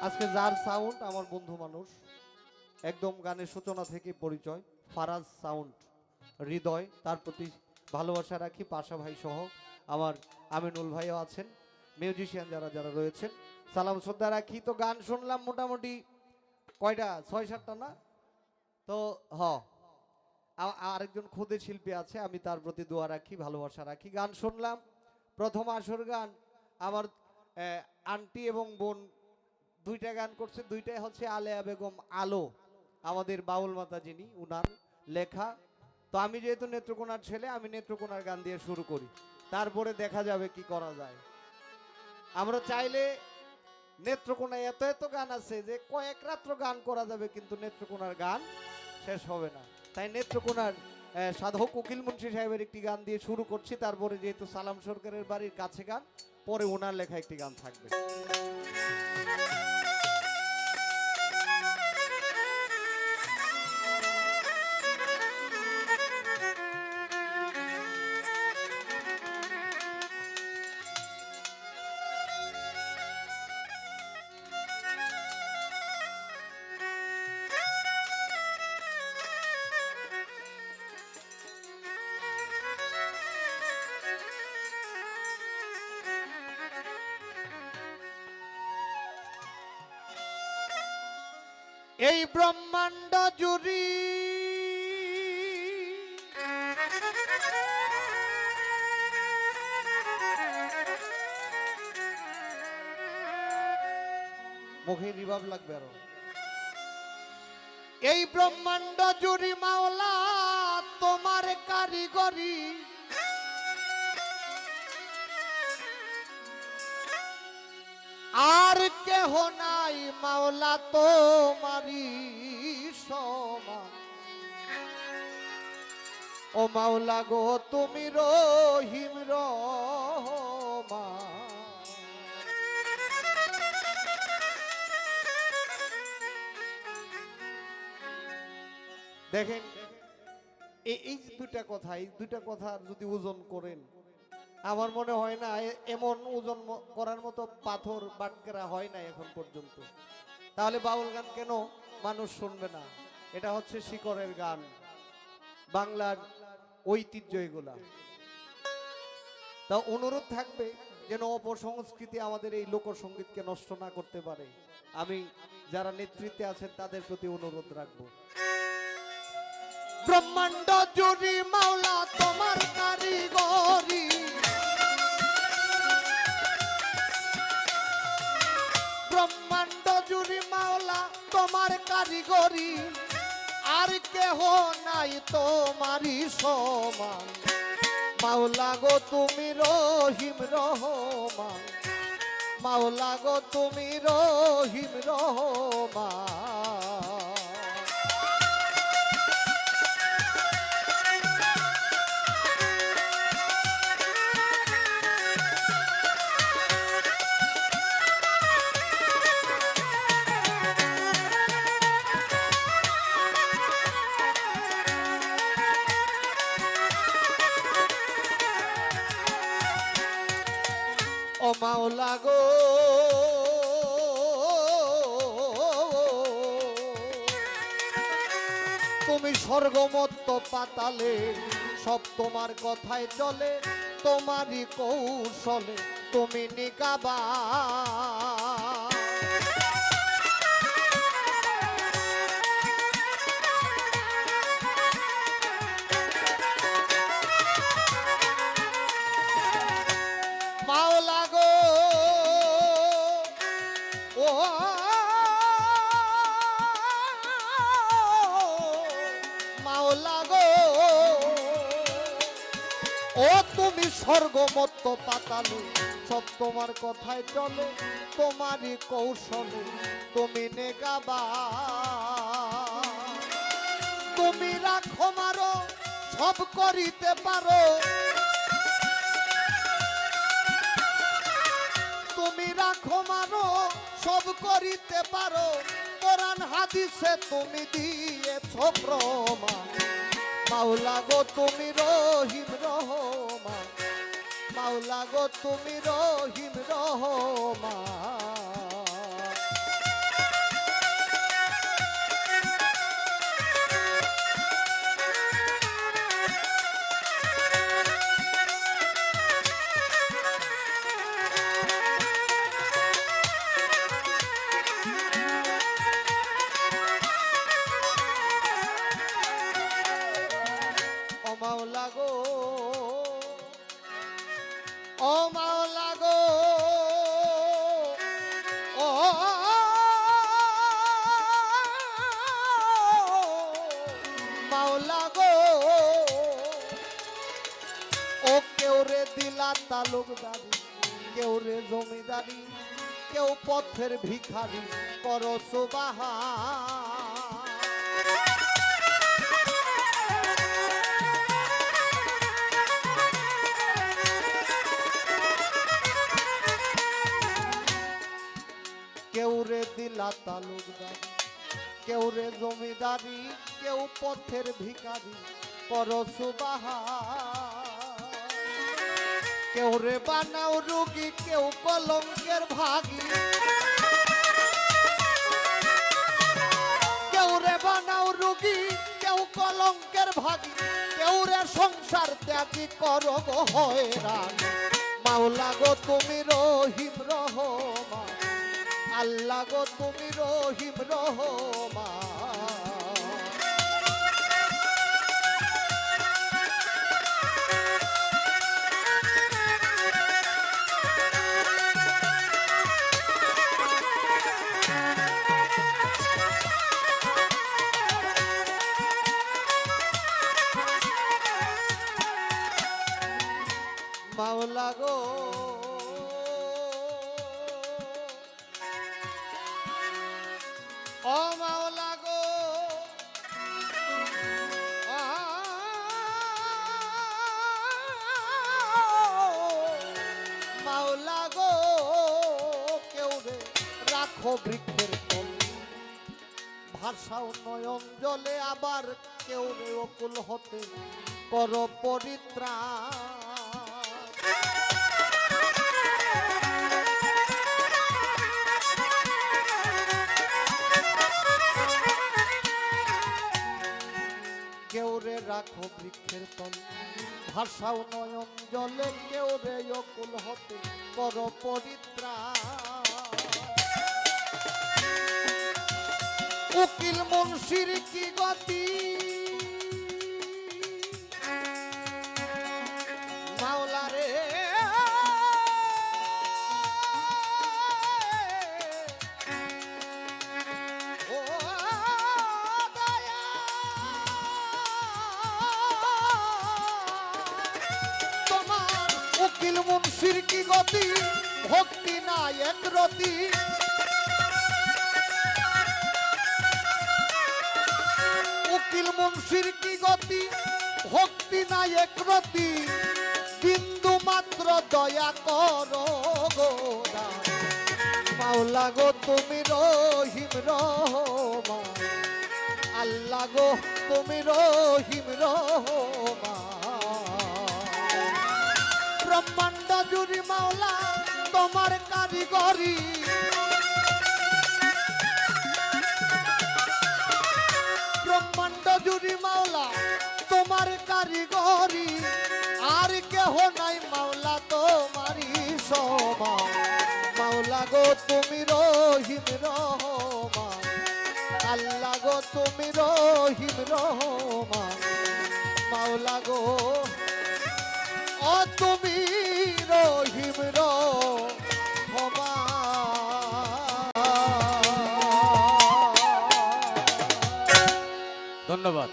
আজকে যার সাউন্ড আমার বন্ধু মানুষ, একদম গানের সূচনা থেকে পরিচয়, ফারাজ সাউন্ড হৃদয়, তার প্রতি ভালোবাসা রাখি। পাশা ভাই সহ আমার আমিনুল ভাইও আছেন, মিউজিশিয়ান যারা যারা রয়েছেন সালাম শ্রদ্ধা রাখি। তো গান শুনলাম মোটামুটি কয়টা, 6-7টা না তো আরেকজন খুদে শিল্পী আছে, আমি তার প্রতি দোয়া রাখি, ভালোবাসা রাখি। গান শুনলাম, প্রথম আসর গান আমার আন্টি এবং বোন দুইটা গান করছে, দুইটাই হচ্ছে আলেয়া বেগম আলো, আমাদের বাউল মাতা যিনি, উনার লেখা। তো আমি যেহেতু নেত্রকোনার ছেলে, আমি নেত্রকোনার গান দিয়ে শুরু করি, তারপরে দেখা যাবে কি করা যায়। আমরা চাইলে নেত্রকোনায় এত এত গান আছে যে কয়েক রাত্র গান করা যাবে, কিন্তু নেত্রকোনার গান শেষ হবে না। তাই নেত্রকোনার সাধক উকিল মুন্সি সাহেবের একটি গান দিয়ে শুরু করছি, তারপরে যেহেতু সালাম সরকারের বাড়ির কাছে গান, পরে ওনার লেখা একটি গান থাকবে। এই ব্রহ্মাণ্ড জুড়ি মুখে রিভাব লাগবে আরো। এই ব্রহ্মাণ্ড জুড়ি মাওলা তোমার কারিগরি, আর কেহ নাই মাওলা তোমারি সমান। ও মাওলা গো তুমি রহিম রহমান। দেখেন এই দুইটা কথা, এই দুইটা কথার যদি ওজন করেন, আমার মনে হয় না এমন ওজন করার মতো পাথর বাটকেরা হয় না এখন পর্যন্ত। তাহলে বাউল গান কেন মানুষ শুনবে না? এটা হচ্ছে শিকড়ের গান, বাংলার ঐতিহ্য এগুলা। তা অনুরোধ থাকবে যেন অপসংস্কৃতি আমাদের এই লোকসঙ্গীতকে নষ্ট না করতে পারে। আমি যারা নেতৃত্বে আছেন তাদের প্রতি অনুরোধ রাখবো। ব্রহ্মাণ্ড জুড়ি মাওলা তোমার কারিগরি, ব্রহ্মাণ্ড জুড়ি মাওলা তোমার কারিগরি, আর কেহ নাই তোমারি সমান। মাওলা গো তুমি রহিম রহমান, মাওলা গো তুমি রহিম রহমান। ও মাওলা গো তুমি স্বর্গমত্ত পাতালে, সব তোমার কথায় চলে, তোমারই কৌশলে তুমি নিকাবা। মাওলা গো ও মাওলা গো ও তুমি স্বর্গমত্ত পাতালে, সব তোমার কথায় চলে, তোমারই কৌশলে তুমি নেগাবা। তুমি রাখো মারো সব করিতে পারো, তুমি রাখো মানো সব করিতে পারো, কোরআন হাদিসে তুমি দিয়েছ প্রমাণ। মাওলা গো তুমি রহিম রহমান, মাওলা গো তুমি রহিম রহমান। গো, ও মাওলা গো, ও মাওলা গো, ও কেউ রে দিলা তালুকদারি, কেউ রে জমিদারি, কেউ পথের ভিখারি, করো সুবহান। কেউ রে দিলা তালুকদারি, কেউ রে জমিদারি, কেউ পথের ভিখারি, করো সুবহান। কেউ রে বানাও রুগী, কেউ কলঙ্কের ভাগী, কেউ রে বানাও রুগী, কেউ কলঙ্কের ভাগী, কেউ রে সংসার ত্যাগী, করো গো হয়রান। মাওলা গো তুমি রহিম রহমান, আল্লাহ গো তুমি রহিম রহমান। মাওলা গো, ও মাওলা গো, মাওলা গো, কেউ রে রাখো বৃক্ষের তলে, ভাষাও নয়ন জলে, আবার কেউ রে অকুল হতে করো পরিত্রাণ। কেউ রে রাখো বৃক্ষের তলে, ভাষাও নয়ন জলে, কেউ রে অকুল হতে করো পরিত্রাণ। উকিল মুন্সির কি গতি, মাওলা রে, ও দয়া, তোমার উকিল মুন্সির কি গতি, ভক্তি না এক রতি। উকিল মুন্সির কি গতি, ভক্তি না এক রতি, বিন্দু মাত্র দয়া করো গো মাওলা গো তুমি রহিম রহমান, আল্লাহ গো তুমি রহিম রহমান। ব্রহ্মাণ্ড জুড়ি মাওলা তোমার কারিগরি, ব্রহ্মাণ্ড জুড়ি মাওলা তোমার কারিগরি, আর কেহ নাই মাওলা তোমারই সমান। মাওলা গো তুমি রহিম রহমান, আল্লাহ গো তুমি রহিম রহমান। মাওলা গো, ও তুমি রহিম রহমান। ধন্যবাদ।